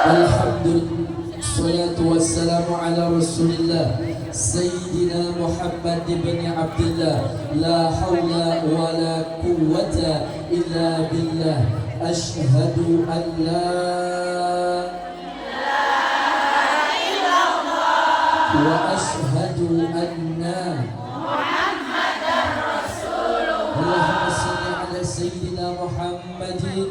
Alhamdulillah, salatu wassalamu ala rasulillah Sayyidina Muhammad ibn Abdullah. La hawla wa la quwwata illa billah. Ashhadu an la wa ashhadu anna Muhammadan Rasulullah. Allahumma salli ala Sayyidina Muhammadin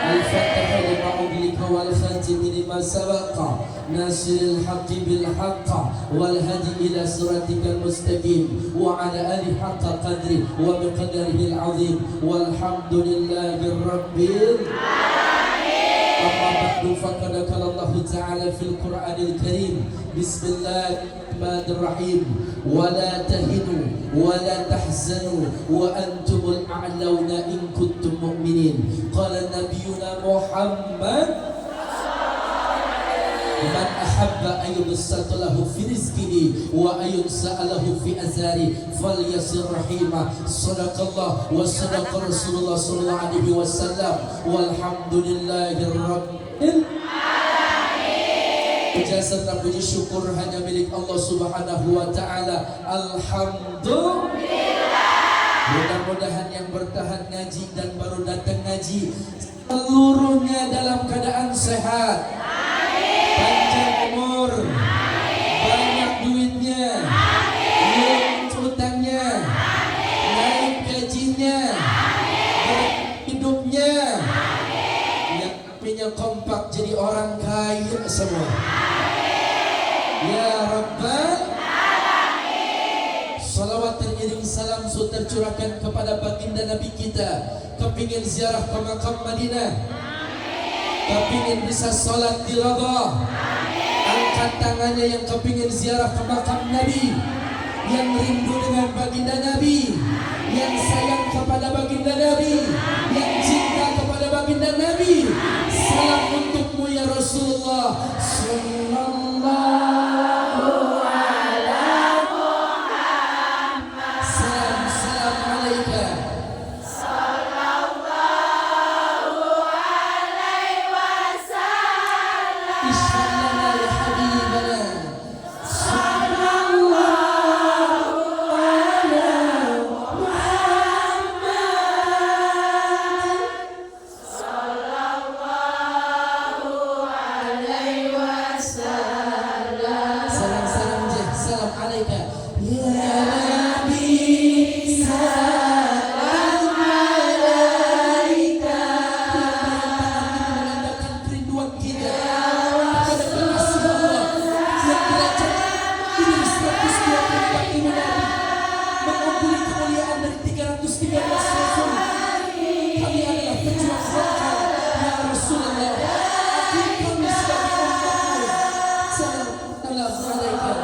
الفتح لما أغلق والخاتم لما سبق ناصر الحق بالحق والهدي إلى صراطك المستقيم وعلى آله حق قدره وبقدره العظيم والحمد لله رب العالمين. أما بعد فقد قال الله تعالى في القرآن الكريم بسم الله الرحمن الرحيم ولا تهنوا ولا تحزنوا وأنتم الأعلون إن كنتم مؤمنين. قال نبينا محمد من أحب أن يبسط له في رزقه وأن ينسأ له في أزاره فليصل رحيمه. صدق الله وصدق رسول الله صلى الله عليه وسلم والحمد لله رب Puja serta puji syukur hanya milik Allah Subhanahu wa taala. Alhamdulillah. Mudah-mudahan yang bertahan ngaji dan baru datang ngaji seluruhnya dalam keadaan sehat. Amin. Panjang umur. Amin. Banyak duitnya. Amin. Utangnya. Amin. Naik gajinya. Amin. Hidupnya. Amin. Yang punya kompak jadi orang kaya semua. Ya Rabbal Alamin. Salawat teriring salam tercurahkan kepada baginda Nabi kita. Kepingin ziarah ke makam Madinah, kepingin bisa salat di Radah, angkat tangannya yang kepingin ziarah ke makam Nabi, yang rindu dengan baginda Nabi, yang sayang kepada baginda Nabi, yang cinta kepada baginda Nabi. Salam untukmu ya Rasulullah sallallahu ala Muhammad. Salam alaika sallallahu alaihi wasallam. Ishallana ya habibana sallallahu ala Muhammad. Salam je, salam alaika ya Nabi, salam alaika. Menandakan kerinduan kita kepada kekasih Allah yang derajatnya ini 124 ribu Nabi, mengumpuli kemuliaan dari 313 Rasul. Kami adalah pejuang lokal ya Rasulullah. Kami sebagai umatmu. Salam alaika.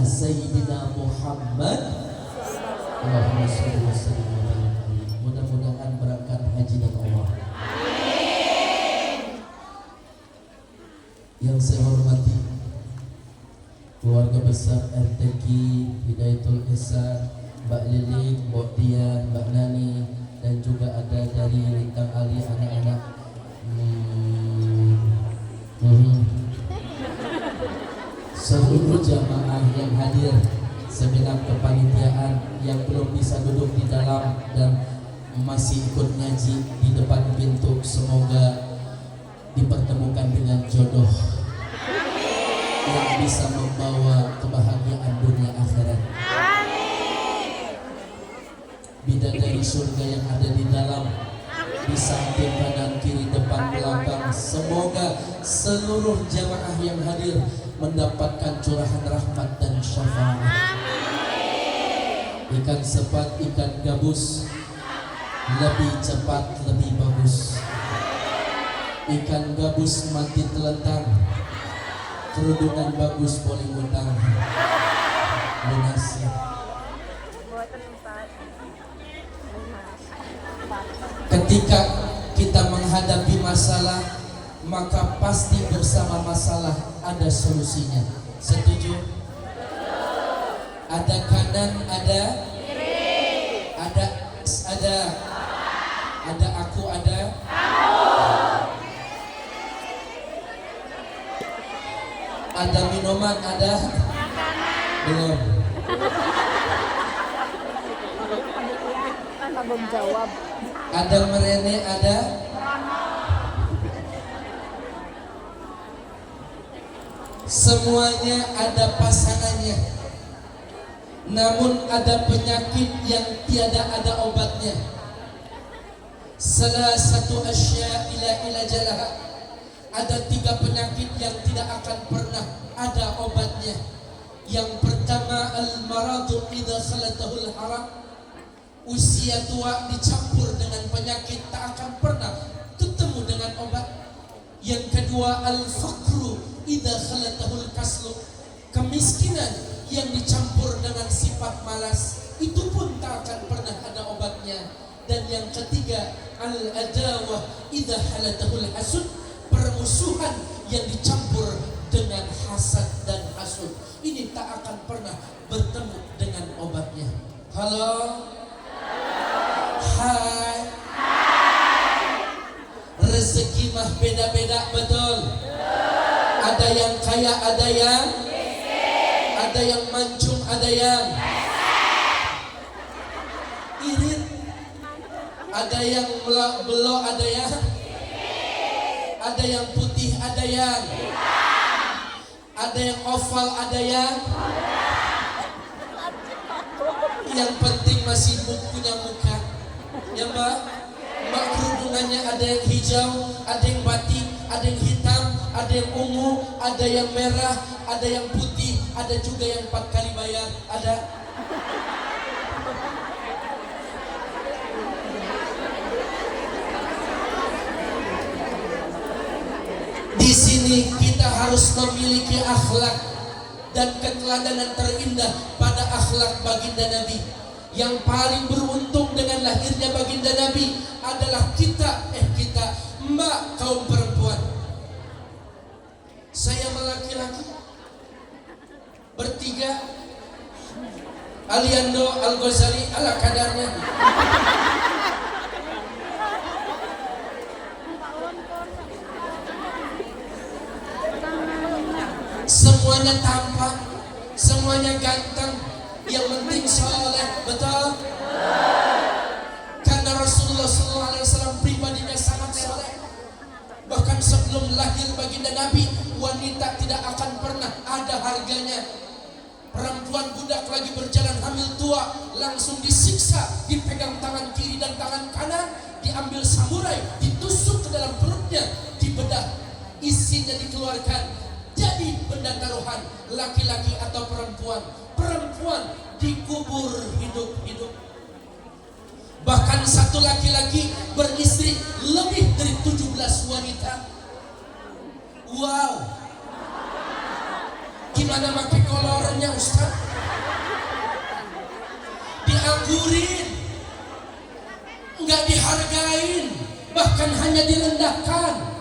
Sayyidina Muhammad. Allahumma sholli wa sallim wa barik alaihi. Mudah-mudahan berangkat haji dan umrah. Yang saya hormati keluarga besar RTQ Hidayatul Ihsan, Mbak Lilik, Mbak Dian, Mbak Nani, dan juga ada dari Lintang Ali anak-anak seluruh jamaah yang hadir, segenap kepanitiaan yang belum bisa duduk di dalam dan masih ikut ngaji di depan pintu, semoga dipertemukan dengan jodoh yang bisa membawa kebahagiaan dunia akhirat. Bidadari surga yang ada di dalam, di samping kanan kiri depan belakang, semoga seluruh jamaah yang hadir mendapatkan curahan rahmat dan syafaat. Ikan sepat, ikan gabus, lebih cepat lebih bagus. Ikan gabus mati telentang, kerudungan bagus boleh utang. Lunasi. Ketika kita menghadapi masalah, maka pasti bersama masalah ada solusinya. Setuju? Ada kanan, ada kiri, ada aku, ada ada minuman, ada belum. Belum jawab. Ada merene, ada semuanya ada pasangannya. Namun ada penyakit yang tiada ada obatnya. Salah satu asya ila ilajalah. Ada 3 penyakit yang tidak akan pernah ada obatnya. Yang pertama, al-maradu idza khalatahul haram. Usia tua dicampur dengan penyakit tak akan pernah ketemu dengan obat. Yang kedua, al-faqru idza khalatahul kaslu. Kemiskinan yang dicampur dengan sifat malas, itu pun tak akan pernah ada obatnya. Dan yang ketiga, al-adawah idza halatahul hasud. Permusuhan yang dicampur dengan hasad dan hasud, ini tak akan pernah bertemu dengan obatnya. Halo, hai, rezeki mah beda-beda, betul. Ada yang kaya, ada yang miskin, ada yang mancung, ada yang irit, ada yang belok, ada yang putih, ada yang hitam, ada yang oval, ada yang yang penting masih punya muka. Ya Mbak, Mbak kerudungannya ada yang hijau, ada yang batik, ada yang hitam, ada yang ungu, ada yang merah, ada yang putih, ada juga yang 4 kali bayar, ada. Di sini kita harus memiliki akhlak dan keteladanan terindah pada akhlak baginda Nabi. Yang paling beruntung dengan lahirnya baginda Nabi adalah kita Mbak kaum perempuan. Saya laki-laki bertiga, Aliando Al-Ghazali ala kadarnya. Semuanya tampan, semuanya ganteng, yang penting soleh, betul? Karena Rasulullah SAW pribadinya sangat soleh. Bahkan sebelum lahir baginda Nabi, wanita tidak akan pernah ada harganya. Perempuan budak lagi berjalan hamil tua, langsung disiksa, dipegang tangan kiri dan tangan kanan, diambil samurai, ditusuk ke dalam perutnya, dibedah, isinya dikeluarkan. Jadi benda taruhan, laki-laki atau perempuan. Perempuan dikubur hidup-hidup. Bahkan satu laki-laki beristri lebih dari 17 wanita. Wow. Gimana pakai kolornya Ustaz? Dianggurin, nggak dihargain, bahkan hanya direndahkan.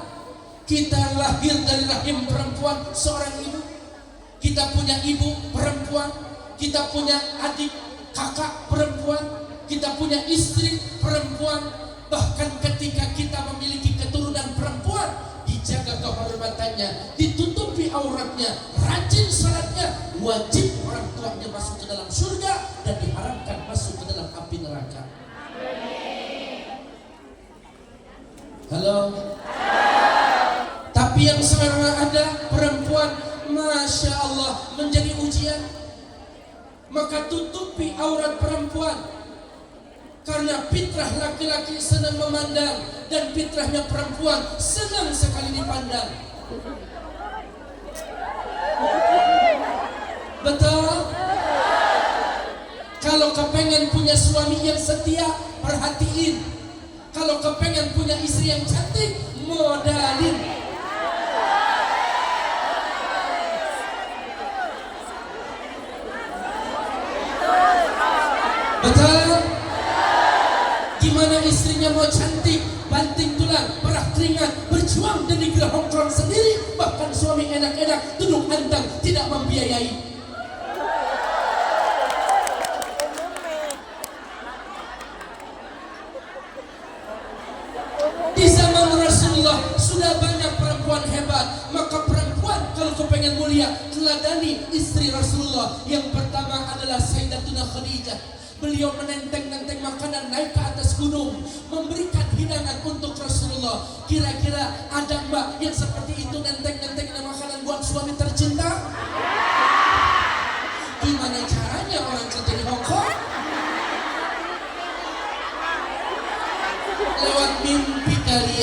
Kita lahir dari rahim perempuan seorang ibu. Kita punya ibu perempuan, kita punya adik kakak perempuan, kita punya istri perempuan. Bahkan ketika kita memiliki keturunan perempuan, dijaga kehormatannya, ditutupi auratnya, rajin salatnya, wajib orang tuanya masuk ke dalam surga dan diharamkan masuk ke dalam api neraka. Halo? Tapi yang sekarang ada perempuan, Masya Allah, menjadi ujian. Maka tutupi aurat perempuan, karena fitrah laki-laki senang memandang dan fitrahnya perempuan senang sekali dipandang. Betul? Kalau kepengen punya suami yang setia, perhatiin. Kalau kepengen punya istri yang cantik, modalin. Betul? Gimana istrinya mau cantik, banting tulang, perah keringat, berjuang dan negeri Hongkong sendiri, bahkan suami enak-enak, duduk andang, tidak membiayai. Di zaman Rasulullah sudah banyak perempuan hebat. Maka perempuan kalau kepengen mulia, teladani istri Rasulullah. Yang pertama adalah Sayyidatuna Khadijah. Beliau menenteng-nenteng makanan naik ke atas gunung, memberikan hidangan untuk Rasulullah. Kira-kira ada mbak yang seperti itu nenteng-nenteng makanan buat suami tercinta? Gimana caranya orang kerja di Hongkong? Lewat mimpi kali.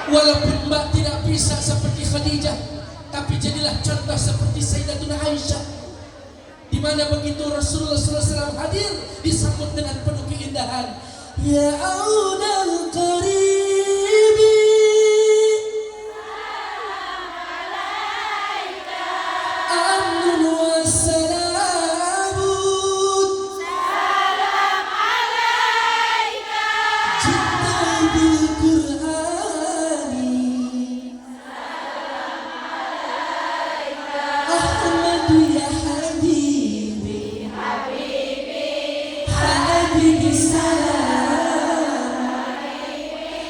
Walaupun mbak tidak bisa seperti Khadijah, tapi jadilah contoh seperti Sayyidatuna Aisyah, di mana begitu Rasulullah SAW hadir disambut dengan penuh keindahan. Ya aunal qaribi, amnun wassalamun, salam alaika, jitta bil Qur'ani, salam alaika, Ahmadu ya habibi, habibi salam,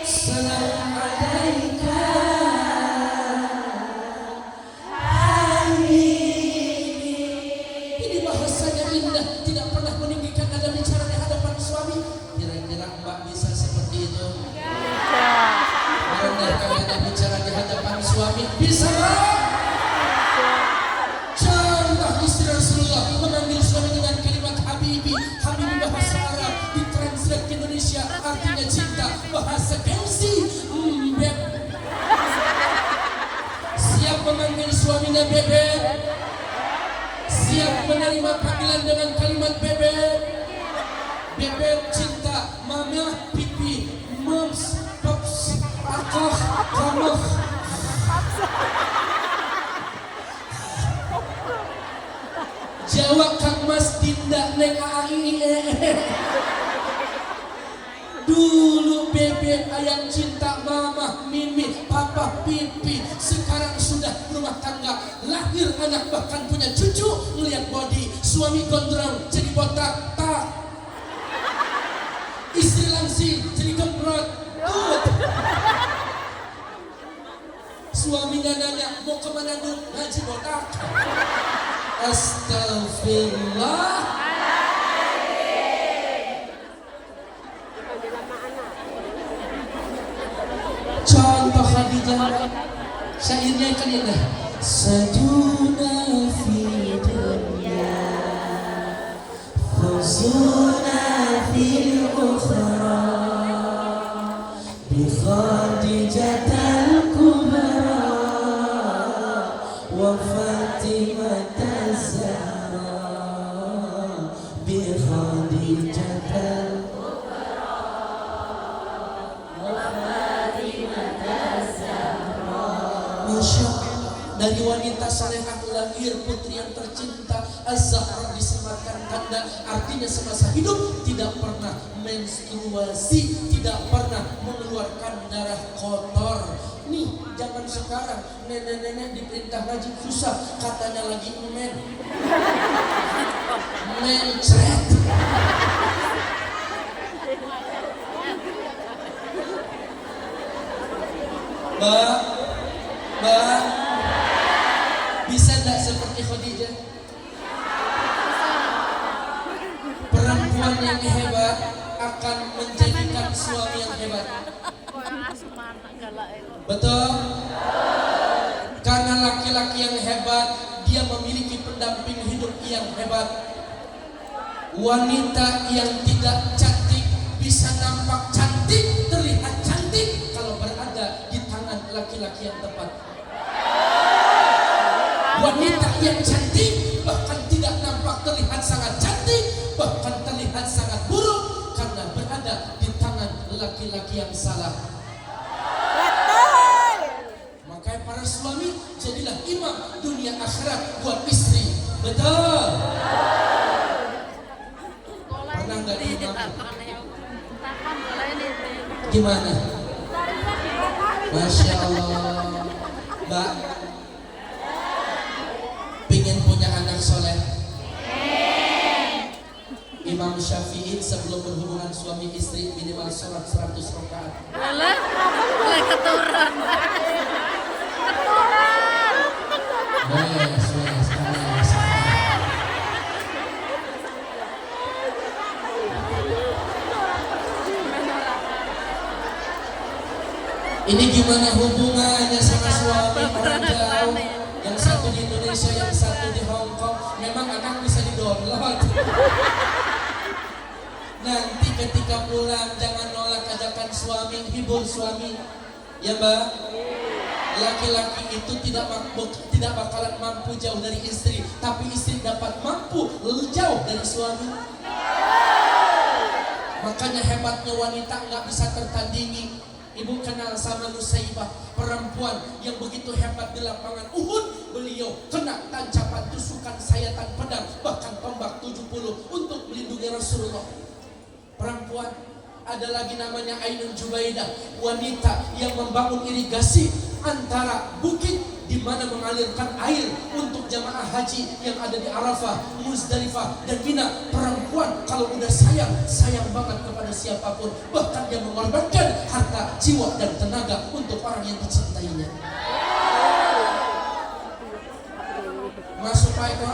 salam alaika, habibi. Ini bahasanya indah, tidak pernah meninggikan nada bicara di hadapan suami. Kira-kira mbak bisa seperti itu? Merendahkan nada bicara di hadapan suami, bisa mbak? Contoh istri Rasulullah memanggil suami dengan kalimat Habibi. Habibi bahasa Arab, ditranslate ke Indonesia artinya cinta. Bahasa gengsi, beb. Siap memanggil suaminya bebek? Siap menerima panggilan dengan kalimat bebek? Bebek cinta, mama, pipi, moms, pops, akah, kamoh. Jawab Kang Mas tindak neng ai. Dulu bebek ayam cinta, mama, mimi, papa, pipi. Sekarang sudah rumah tangga, lahir anak, bahkan punya cucu. Ngeliat body, suami gondrong jadi botak, tak. Istri langsing jadi gembrot, tut. Suaminya nanya, mau kemana dulu? Ngaji botak. Astagfirullah. Contoh Khadijah, syairnya kan indah. Sajuna fi dunya, khusuna fil ukhra, bi Khadijatal kubra wa Fatimah Zahra, bi Khadijatal Masya Allah. dari wanita salehah lahir putri yang tercinta Az-Zahra disematkan tanda, artinya semasa hidup tidak pernah menstruasi, tidak pernah mengeluarkan darah kotor. Nih zaman sekarang nenek-nenek diperintah ngaji susah, katanya lagi mencret. Mbak, bisa enggak seperti Khadijah? Perempuan yang hebat akan menjadikan suami yang hebat. Betul? Karena laki-laki yang hebat, dia memiliki pendamping hidup yang hebat. Wanita yang tidak cantik bisa nampak cantik, terlihat cantik kalau berada di tangan laki-laki yang tepat. Wanita yang cantik bahkan tidak nampak terlihat sangat cantik, bahkan terlihat sangat buruk karena berada di tangan laki-laki yang salah. Makanya para suami jadilah imam dunia akhirat buat istri. Betul? Pernah nggak diimam? Gimana? Masya Allah. Mbak, pingin punya anak soleh? Imam Syafi'i sebelum berhubungan suami istri minimal sholat 100 rakaat. Boleh keturun. Yes. Ini gimana hubungannya sama suami orang jauh? Yang satu di Indonesia, yang satu di Hong Kong. Memang anak bisa di-download. Nanti ketika pulang jangan nolak ajakan suami, hibur suami. Ya Mbak? Laki-laki itu tidak bakalan mampu jauh dari istri, tapi istri dapat mampu jauh dari suami. Makanya hebatnya wanita nggak bisa tertandingi. Ibu kenal sama Nusaibah, perempuan yang begitu hebat di lapangan Uhud. Beliau kena tancapan tusukan sayatan pedang, bahkan tombak 70 untuk melindungi Rasulullah. Perempuan. Ada lagi namanya Ainun Jubaidah, wanita yang membangun irigasi antara bukit di mana mengalirkan air untuk jamaah haji yang ada di Arafah, Muzdalifah dan Mina. Perempuan kalau udah sayang banget kepada siapapun, bahkan dia mengorbankan harta, jiwa dan tenaga untuk orang yang dicintainya. Masuk Pak Eko.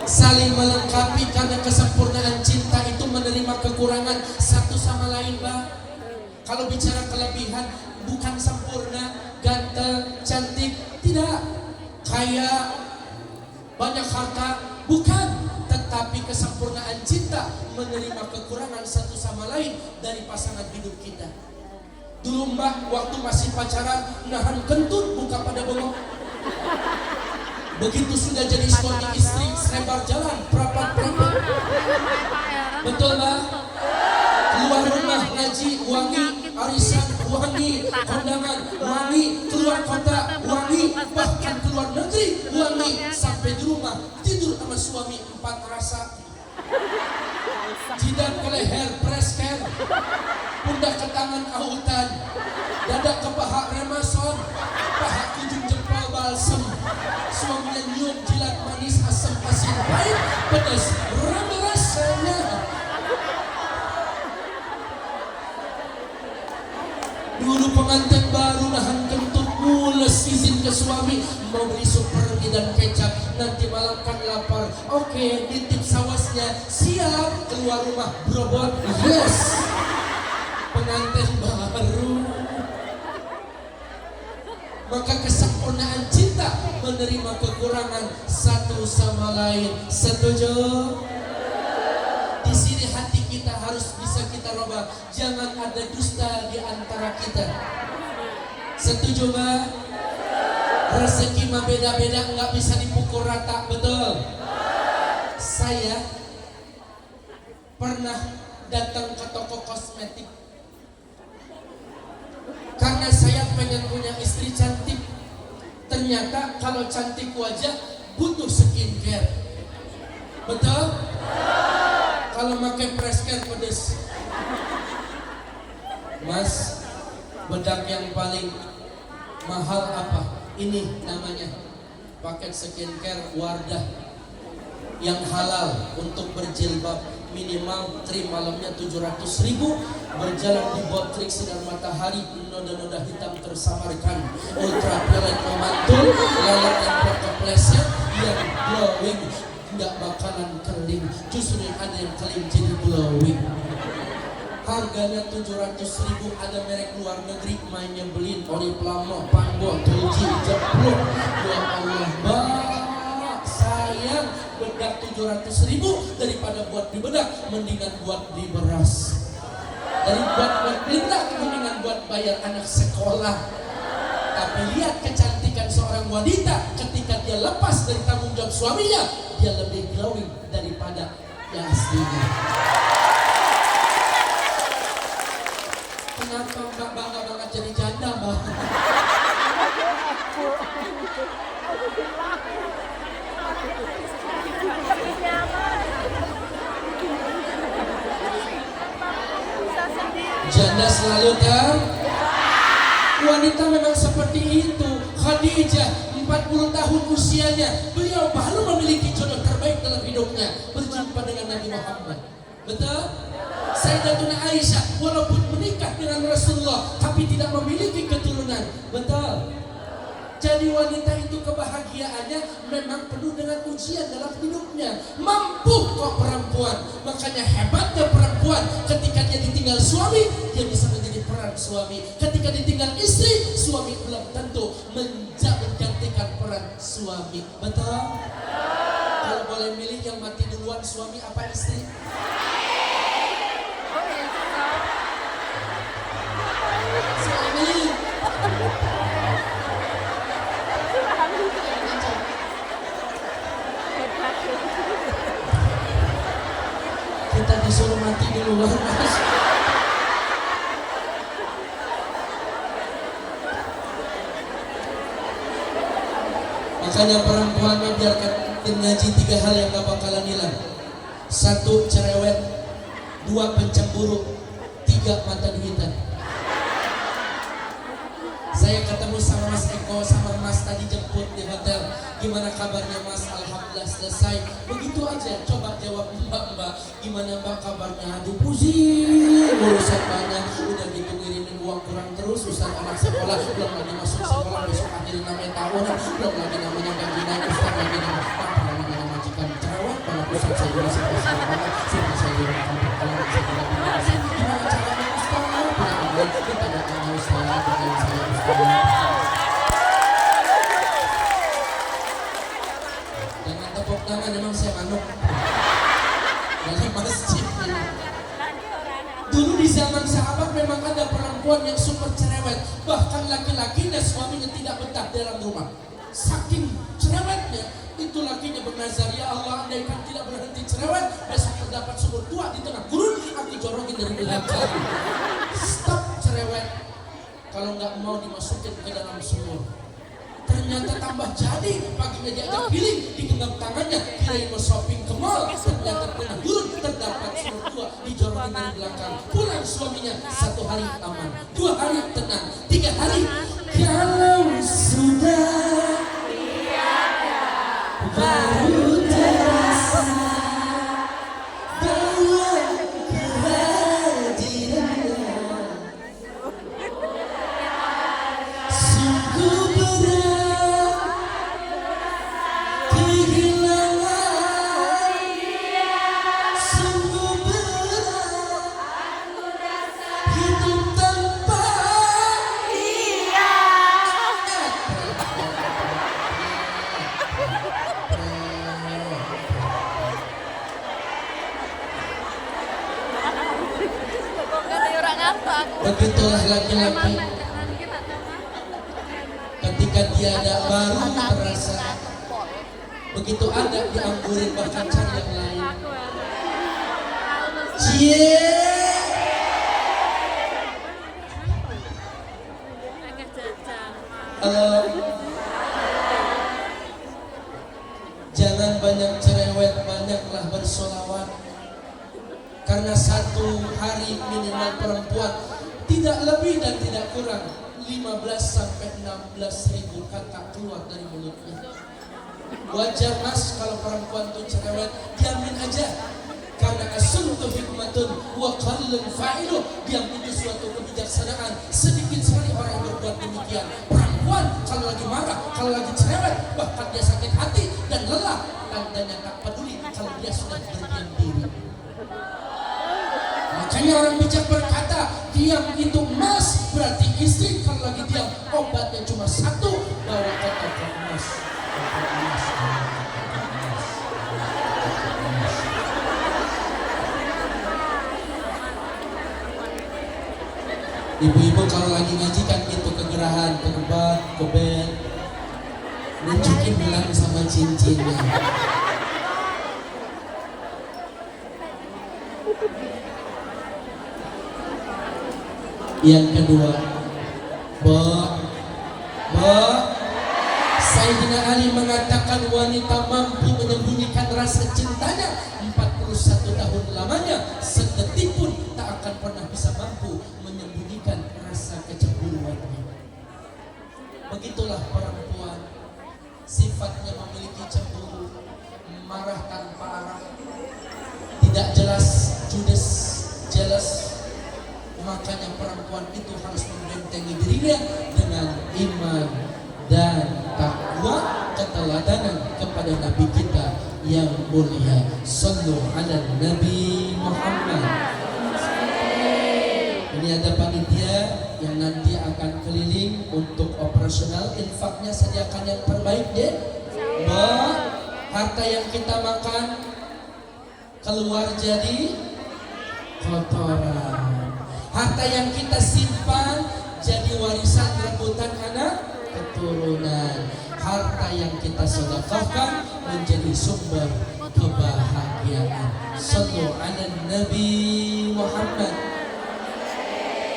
Saling melengkapi karena kesempurnaan cinta itu menerima kekurangan satu sama lain, Mbak. Kalau bicara kelebihan bukan sempurna, ganteng, cantik, tidak. Kaya, banyak harta, bukan. Tetapi kesempurnaan cinta menerima kekurangan satu sama lain dari pasangan hidup kita. Dulu Mbak waktu masih pacaran nahan kentut buka pada bengong. Begitu sudah jadi suami istri, selebar jalan, perapat-perapat. Betul Mbak? Keluar rumah ngaji, wangi, arisan, wangi, kondangan, wangi, keluar kota, wangi, bahkan keluar negeri, wangi. Sampai di rumah, tidur sama suami 4 rasa. Jidat ke leher, press care, pundak ke tangan autan, dada ke paha remason, paha ujung jempol balsem. Suaminya nyium, jilat manis, asam, asin, pahit, pedas, rame rasanya. Dulu pengantin baru nahan kentut mules, izin ke suami mau beli super dan kecap, nanti malam kan lapar. Oke, nitip sawasnya, siap. Keluar rumah berobot, yes. Pengantin baru. Maka kesempurnaan cinta menerima kekurangan satu sama lain. Setuju? Di sini hati kita harus bisa kita rubah. Jangan ada dusta di antara kita. Setuju Mbak? Rezeki mah beda-beda, nggak bisa dipukul rata, betul? Saya pernah datang ke toko kosmetik karena saya pengen punya istri cantik. Ternyata kalau cantik wajah butuh skincare. Betul? Kalau pakai press-care pedes. Mas, bedak yang paling mahal apa? Ini namanya paket skincare Wardah yang halal untuk berjilbab. Minimal krim malamnya 700.000, berjalan di bawah terik sinar matahari, noda-noda hitam tersamarkan, ultraviolet memantul, lalat yang berkepleset, yang glowing, nggak bakalan kering, justru yang ada yang kering jadi glowing. Harganya 700.000, ada merek luar negeri mainnya beliin Oriflame, Panggo, Dolce, Jeplok. Ya Allah, Mbak, sayang bedak 700.000 daripada buat di bedak, mendingan buat di beras. Dari buat bedak, mendingan buat bayar anak sekolah. Tapi lihat kecantikan seorang wanita ketika dia lepas dari tanggung jawab suaminya, dia lebih glowing daripada yang aslinya. Kenapa Mbak bangga banget jadi janda, Mbak? Janda selalu kan? Wanita memang seperti itu. Khadijah 40 tahun usianya, beliau baru memiliki jodoh terbaik dalam hidupnya, berjumpa dengan Nabi Muhammad. Betul? Sayyidatuna Aisyah walaupun menikah dengan Rasulullah tapi tidak memiliki keturunan. Betul? Jadi wanita itu kebahagiaannya memang penuh dengan ujian dalam hidupnya. Mampu kok perempuan. Makanya hebatnya perempuan, ketika dia ditinggal suami, dia bisa menjadi peran suami. Ketika ditinggal istri, suami belum tentu menggantikan peran suami. Betul? Kalau boleh milih yang mati duluan, suami apa istri? Saya milih. Kita disuruh mati duluan, Mas. Makanya perempuan biarkan ngaji 3 hal yang gak bakalan hilang. 1, cerewet. 2, pencemburu. 3, mata duitan. Saya ketemu sama Mas Eko, sama Mas tadi jemput di hotel. Gimana kabarnya Mas? Alhamdulillah selesai. Begitu aja, coba jawab Mbak. Gimana Mbak kabarnya? Aduh pusing, urusan banyak. Udah gitu ngirimin uang kurang terus, Ustaz anak sekolah, belum lagi masuk sekolah, besok akhirnya namanya tahunan, belum lagi namanya gaji naik, Ustaz lagi namanya majikan cerewet, kalau Ustaz saya juga sekolah banget, saya juga kampung kalau saya juga gimana caranya Ustaz? Kita gak tanya Ustaz, saya Ustaz. Jangan tepuk tangan, emang saya manuk dalam masjid ini. Dulu di zaman sahabat memang ada perempuan yang super cerewet, bahkan laki-lakinya suaminya tidak betah dalam rumah. Saking cerewetnya, itu lakinya bernazar, ya Allah andaikan tidak berhenti cerewet, besok terdapat sumur tua di tengah gurun, aku jorongin dari belakang. Stop cerewet, kalau nggak mau dimasukin ke dalam sumur. Ternyata tambah jadi, paginya diajak healing, digenggam tangannya, kirain mau shopping ke mall, ternyata tengah gurun, terdapat sumur tua, dijorongin dari belakang. Pulang suaminya, 1 hari aman, 2 hari tenang, 3 hari, kalau sudah baru terasa bahwa kehadirannya sungguh berat, kehilangan sungguh berat, hidup tanpa dia. Begitulah laki-laki, ketika tiada baru terasa, begitu ada dianggurin bahkan cari yang lain. Cie. Agak jajang. Halo. Jangan banyak cerewet, banyaklah bersolawat. Karena satu hari minimal perempuan tidak lebih dan tidak kurang 15 sampai 16 ribu kata keluar dari mulutnya. Wajar mas kalau perempuan itu cerewet, diamin aja. Karena asuntu hikmatun wa qallun fa'ilu, diam itu suatu kebijaksanaan. Sedikit sekali orang yang berbuat demikian. Perempuan kalau lagi marah, kalau lagi cerewet, bahkan dia sakit hati dan lelah, tandanya tak peduli kalau dia sudah berdiam diri. Makanya orang bijak berkata, diam itu emas. Berarti istri kalau lagi diam, obatnya cuma satu, bawa ke toko emas. Ibu-ibu kalau lagi ngaji kan gitu, kegerahan, kegebak, kebet, nunjukin bilang sama cincinnya. Yang kedua, Sayyidina Ali mengatakan wanita mampu menyembunyikan rasa cintanya 41 tahun lamanya, sedetik pun tak akan pernah bisa mampu menyembunyikan rasa kecemburuannya. Begitulah perempuan, sifatnya memiliki cemburu, marah tanpa arah, tidak jelas, judes, jealous. Makanya perempuan itu harus membentengi dirinya dengan iman dan takwa, keteladanan kepada Nabi kita yang mulia. Sallu ala Nabi Muhammad. Ini ada panitia yang nanti akan keliling untuk operasional, infaknya sediakan yang terbaik deh. Harta yang kita makan keluar jadi kotoran. Harta yang kita simpan jadi warisan rebutan anak keturunan. Harta yang kita sedekahkan menjadi sumber kebahagiaan. Sallu ala Nabi Muhammad.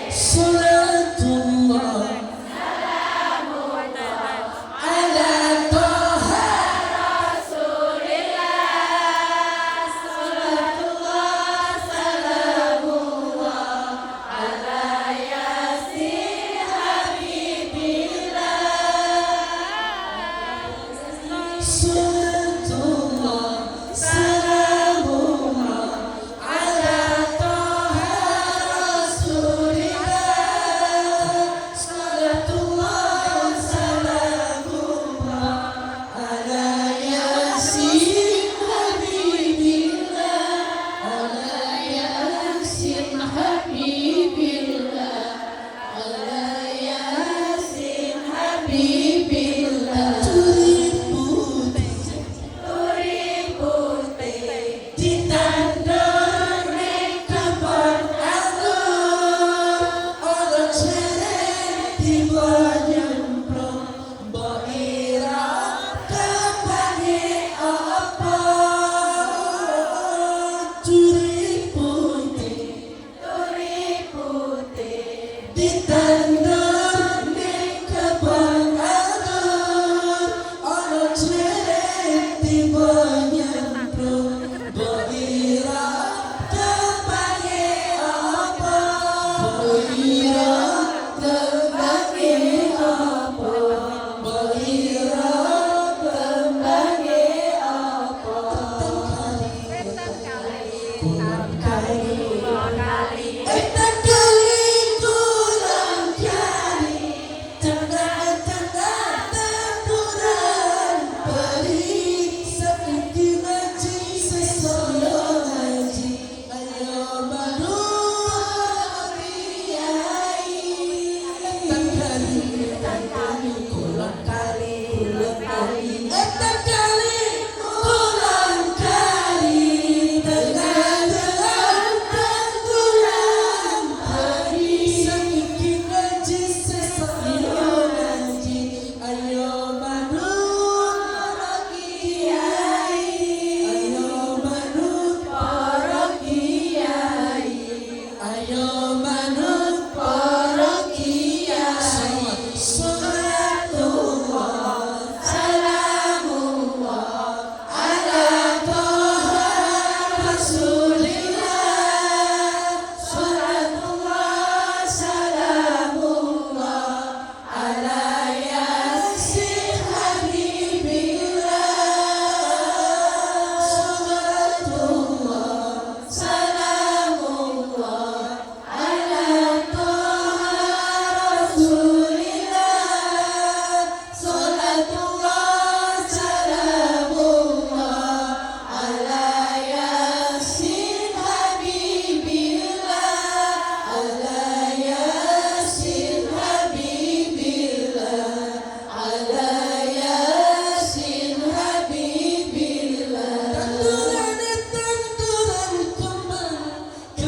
Salatullah ala Taha Rasulillah. Salatullah salamullah ala Yasin Habibillah. Salatullah salamullah ala Taha Rasulillah.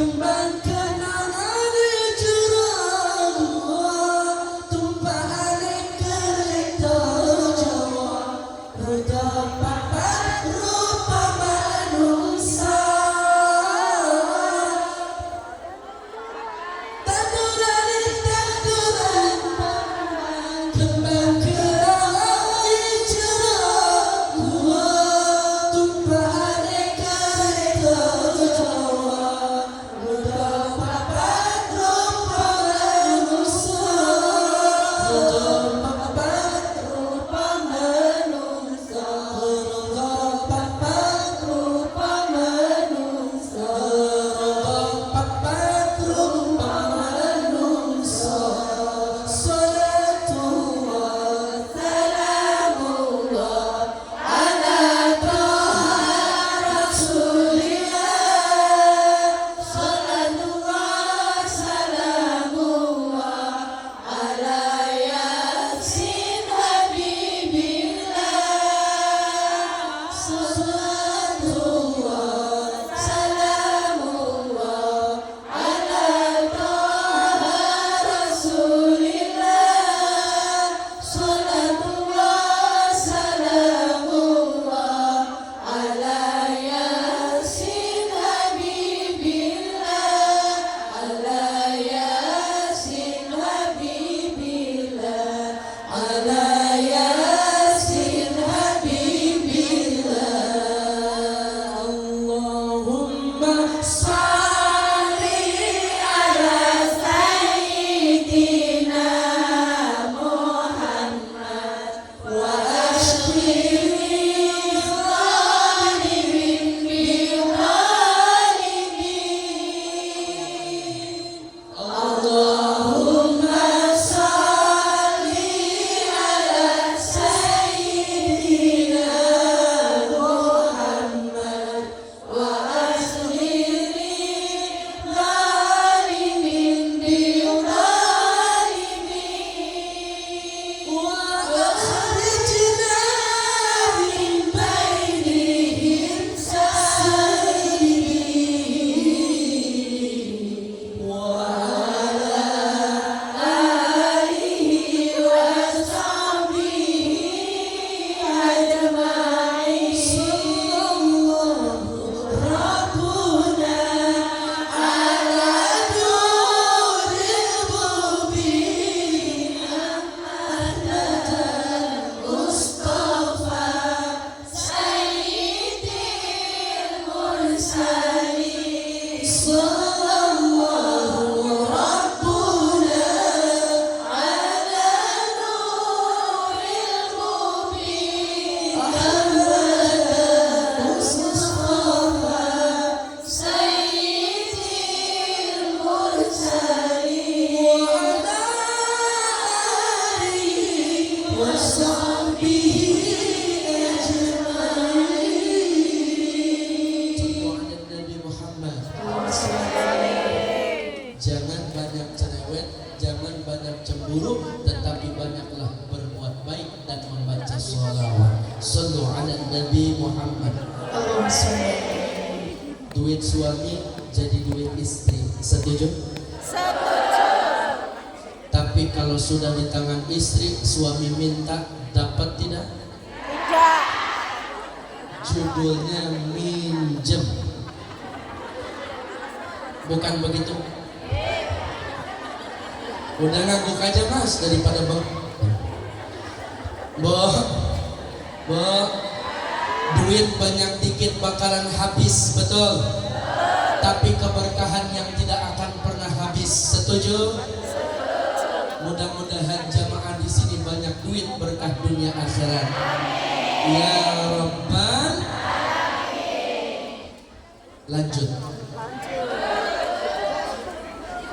kembang kenangan jurang tumpahan kereta Jawa roda papat rupa manusia tanduran kembang kenangan jurang tumpahan kereta Jawa roda papat rupa manusia roda papat rupa manusia roda papat rupa manusia roda papat rupa manusia salatullah salamullah ala taha rasulillah salatullah salamullah ala yasin habibillah salatullah salamullah ala taha rasulillah salatullah salamullah ala yasin habibillah ala yasin habibillah ala yasin habibillah Allahumma salli ala sayyidina Muhammad wa ashkiri zalimin bil zalimin Allahumma salli ala sayyidina Muhammad wa ashkiri zalimin bil zalimin wa akhrijna min bainihim salimin wa ala alihi wa sahbihi ajma'in sallallahu rabbuna ala nuril mubin Mustafa Sayyidil Mursalin sallallahu rabbuna ala nuril mubin Mustafa Sayyidil Mursalin wa ala alihi wa sahbihi ajma'in Sallu ala Nabi Muhammad. Jangan banyak cerewet, jangan banyak cemburu, tetapi banyaklah berbuat baik dan membaca sholawat. Sallu ala Nabi Muhammad. Duit suami jadi duit istri. Setuju? Tapi kalau sudah di tangan istri, suami minta, dapat tidak? Judulnya minjem. Bukan begitu? Udah ngangguk aja mas daripada bang. Duit banyak dikit bakalan habis, betul? Tapi keberkahan yang tidak akan pernah habis. Setuju? Mudah-mudahan jamaah di sini banyak duit berkah dunia akhirat. Ya Rabbal. Lanjut.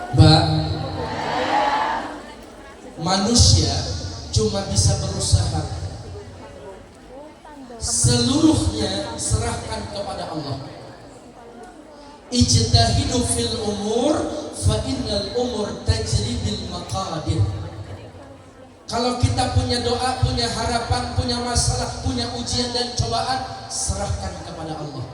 Mbak, manusia cuma bisa berusaha, seluruhnya serahkan kepada Allah. Ijtahidu fil umur fa innal umur tajri bil maqadir. Kalau kita punya doa, punya harapan, punya masalah, punya ujian dan cobaan, serahkan kepada Allah.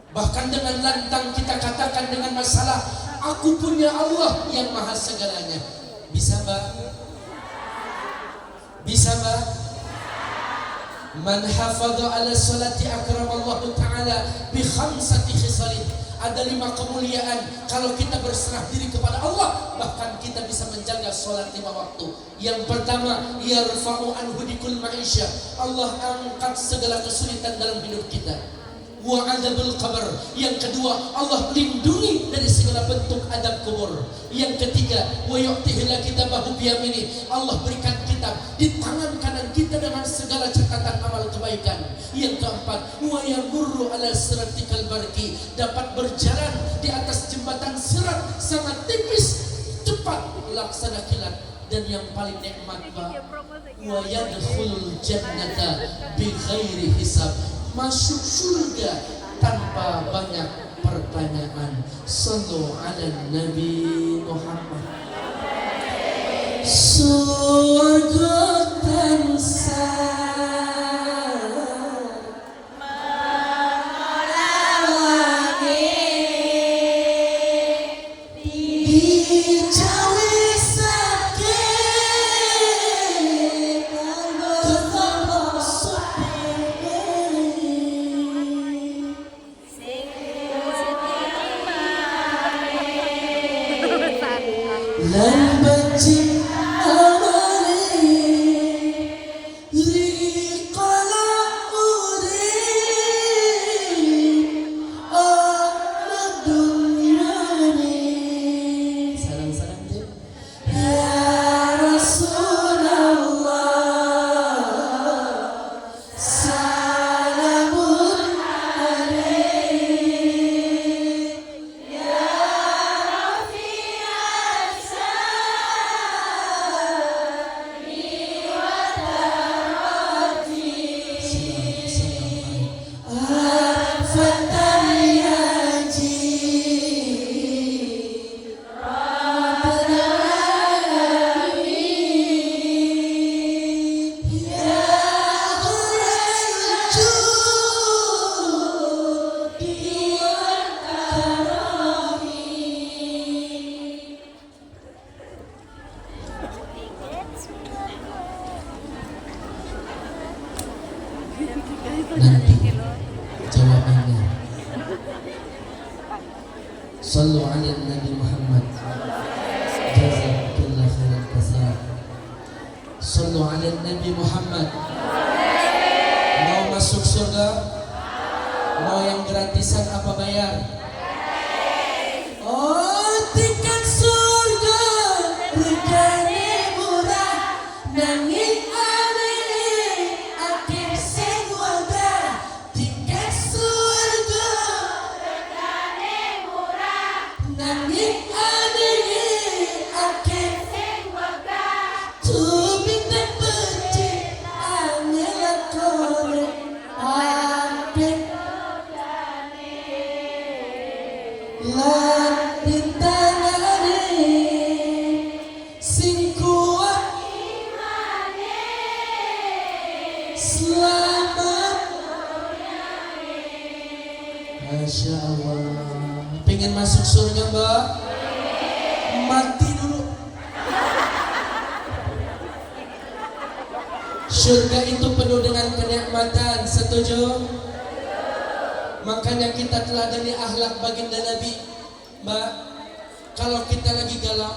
Bahkan dengan lantang kita katakan dengan masalah, aku punya Allah yang maha segalanya. Bisa Mbak? Bisa Mbak? Man hafadha ala salati akramallahu ta'ala bi khamsati khisalin. Ada 5 kemuliaan kalau kita berserah diri kepada Allah, bahkan kita bisa menjaga sholat 5 waktu. Yang pertama, yarfa'u anhu dikul ma'isya. Allah angkat segala kesulitan dalam hidup kita. Wa adabul qabr. Yang kedua, Allah lindungi dari segala bentuk adab kubur. Yang ketiga, wa yu'tihi kitabahu biyamini. Allah berikan kitab di tangan kanan kita dengan segala catatan amal kebaikan. Yang keempat, wa yamurru ala siratikal barqi. Dapat berjalan di atas jembatan sirat sangat tipis, cepat laksana kilat. Dan yang paling nikmat, wa yadkhulul jannata bi ghairi hisab. Masuk surga tanpa banyak pertanyaan. Sallu ala Nabi Muhammad. Surga tansa lan benci amali liqala urib ana dunyani. Salam-salam deh. Ya Rasulullah, salamun alaik. Nanti jawabannya. Sallu ala Nabi Muhammad. Jazakallahu khairan katsira. Sallu ala Nabi Muhammad. Mau masuk surga? Mau yang gratisan apa bayar? Oh, tiket surga regane murah, nanging Masya Allah. Pengen masuk surga Mbak? Mati dulu. Surga itu penuh dengan kenikmatan. Setuju? Makanya kita teladani akhlak baginda Nabi. Mbak, kalau kita lagi galau,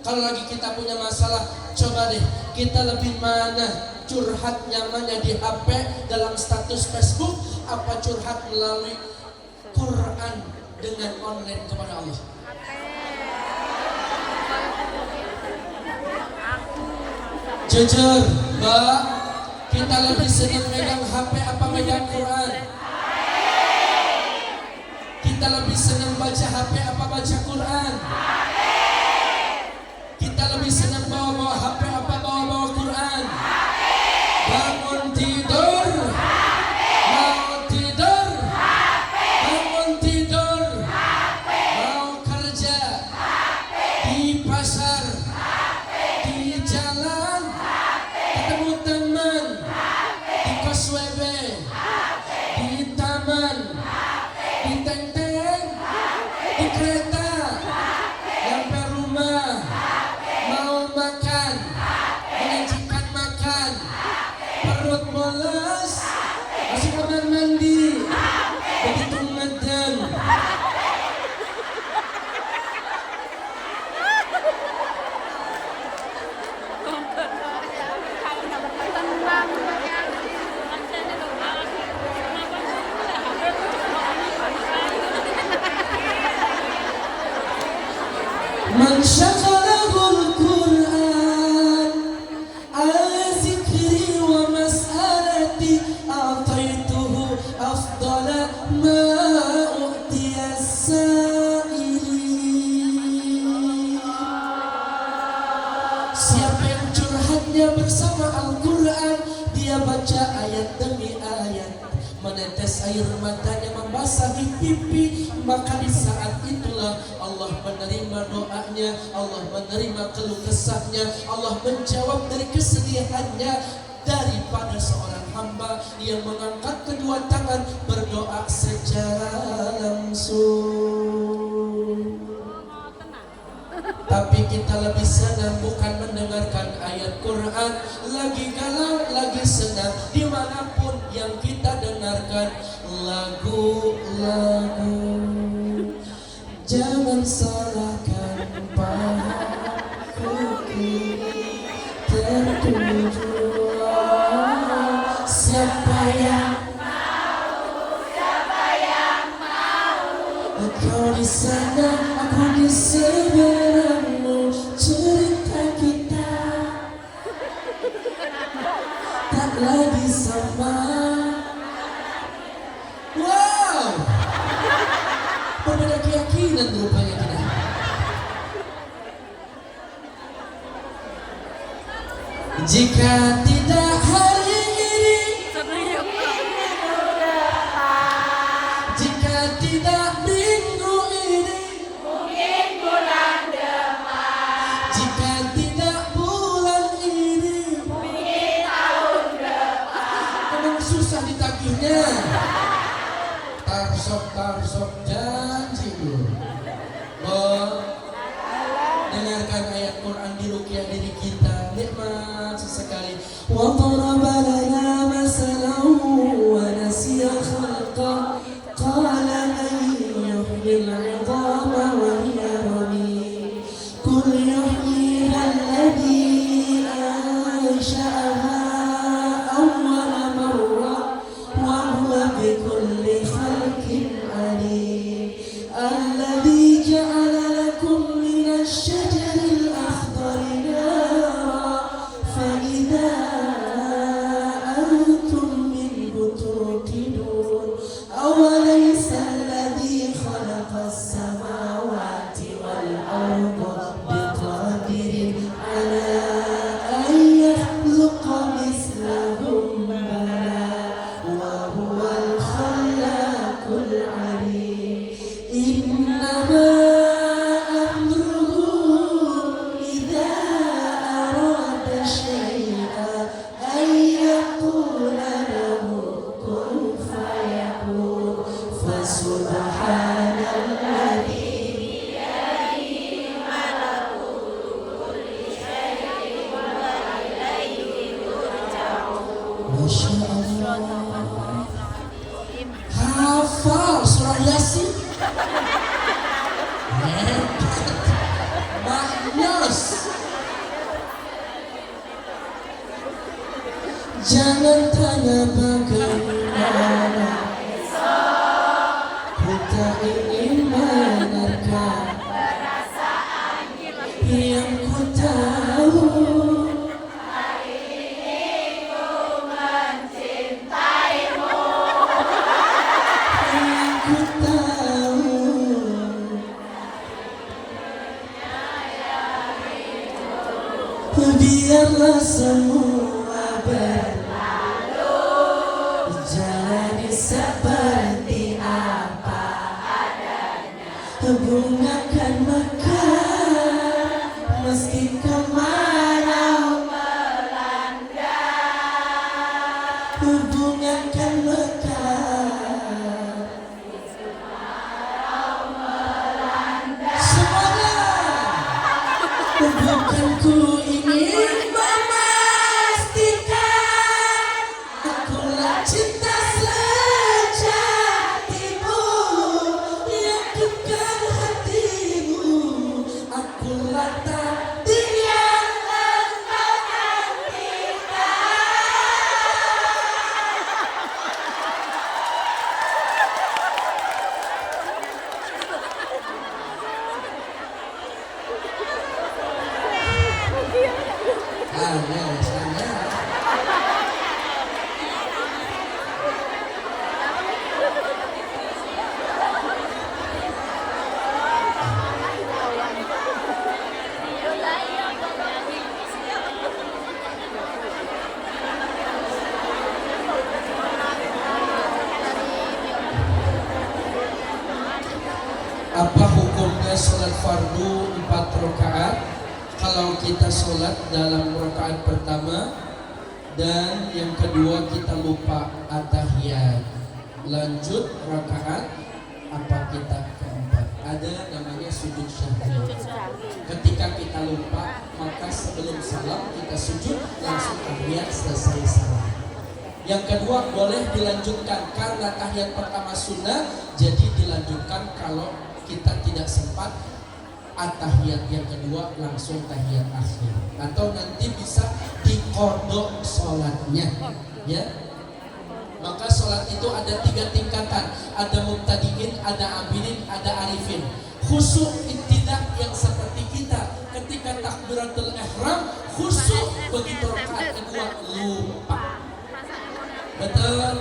kalau lagi kita punya masalah, coba deh kita lebih mana curhat nyamannya di HP dalam status Facebook, apa curhat melalui Quran dengan online kepada Allah. Jujur Mbak, kita lebih senang megang HP apa megang Quran? Kita lebih senang baca HP apa baca Quran? Kita lebih senang bawa-bawa HP apa bawa-bawa Quran? Bangun tidur, mau tidur, bangun tidur, mau kerja, di pasar, di jalan, ketemu teman, di kos WB, di taman, di Man syaghalahul Qur'an ala zikri wa mas'alati a'taituhu afdala ma u'tiya as-sa'ilin. Siapa yang curhatnya bersama Al-Quran, dia baca ayat demi ayat, menetes air matanya membasahi pipi, maka di saat itulah Allah menerima doanya, Allah menerima keluh kesahnya, Allah menjawab dari kesedihannya, daripada seorang hamba yang mengangkat kedua tangan berdoa secara langsung. Tapi kita lebih senang bukan mendengarkan ayat Quran, lagi galau, lagi senang, dimanapun yang kita dengarkan lagu-lagu. Jangan salahkan pahaku kini tertujuan. Siapa yang kau di sana, aku di seberangmu. Cerita kita tak lagi sama. Wow, berbeda keyakinan rupanya kita. Jika tidak hari ini, jika tidak minggu ini, mungkin bulan depan. Jika tidak bulan ini, mungkin tahun depan. Memang susah ditagihnya. Tarsok janji dulu. Dengarkan ayat Quran di ruqyah diri kita, nikmat sesekali. Wa daraba lana masalan wa nasiya khalqa qala man yuhyil 'idhama wa hiya ramim qul yuhyiha alladhi ansha'aha awwala marra wa huwa bikulli khalqin 'alim alladhi ja'ala lakum minasy syajaril akhdari nara fa idza antum minhu tuqidun awalaysa alladhi khalaqas samawati wal arda biqadirin ala an yakhluqa mislahum bala wa huwal khallaqul 'alim. Innama amruhu idza arada syai'an an yaqula lahu kun fayakun. Fasubhanalladzi Masya Allah. Hafal surah Yasin. Maknyos. Jangan tanya bagaimana, kita ingin benarkan yang ku tahu. Yang ku tahu, biarlah semua berlalu, jalani seperti apa adanya. Bunga kan mekar meski kemarau melanda. Bunga kan mekar semuanya. Bukan ku ingin memastikan akulah cinta sejatimu yang kekal hatimu. Akulah takdir yang engkau nantikan. Sana. Apa hukumnya sholat fardu 4 rakaat kalau kita sholat dalam rakaat pertama dan yang kedua kita lupa at-tahiyat, lanjut rakaat apa kita keempat, ada namanya sujud syahwi. Ketika kita lupa maka sebelum salam kita sujud langsung tahiyat selesai salam. Yang kedua boleh dilanjutkan karena tahiyat pertama sunnah, jadi dilanjutkan kalau kita tidak sempat at-tahiyat yang kedua langsung tahiyat akhir, atau nanti bisa diqodho sholatnya ya. Maka sholat itu ada 3 tingkatan, ada mubtadiin, ada abidin, ada arifin. Khusyuk tidak yang seperti kita ketika takbiratul ihram khusyuk, begitu rakaat kedua lupa. Betul?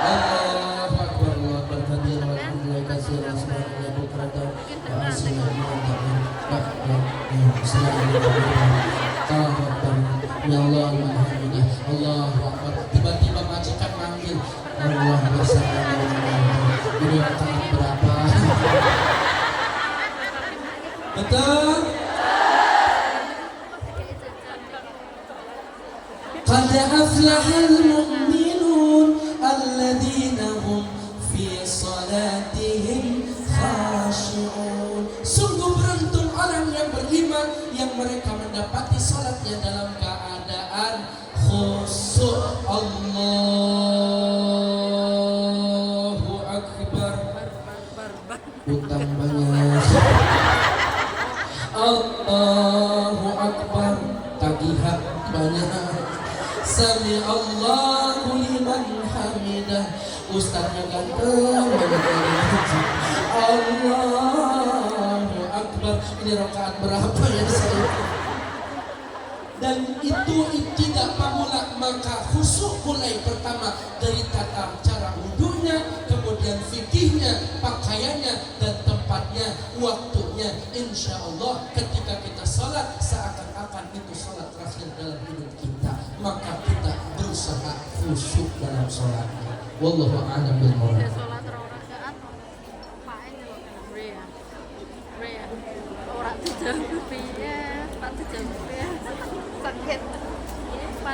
Allahu akbar, Allahu akbar, kabir, walhamdulillah katsiran, subhanallah bukratan wa asila Allahu akbar, ya Allah alhamdulillah, Allahu akbar. Tiba-tiba majikan manggil, Allah bersama ini rakaat berapa? Betul? Qad aflahal mu'minun alladzina hum fi salatihim khashi'un. Sungguh beruntung orang yang beriman yang mereka mendapati salatnya dalam keadaan khusyuk. Allahu akbar. Utang banyak. Allahu akbar. Tagihan banyak. Sami Allahu liman hamidah. Ustaznya ganteng Allahu akbar. Ini rakaat berapa ya saya? Dan itu tidak pamula, maka khusyuk mulai pertama dari tata cara wudunya, kemudian fikihnya, pakaiannya, dan tempatnya, waktunya. Insya Allah ketika kita sholat seakan-akan itu sholat terakhir dalam hidup kita, maka kita berusaha khusyuk dalam sholatnya. Wallahu a'lam bishawab.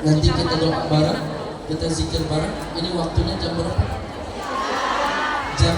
Nanti kita doa bareng, kita zikir bareng. Ini waktunya jam berapa? Jam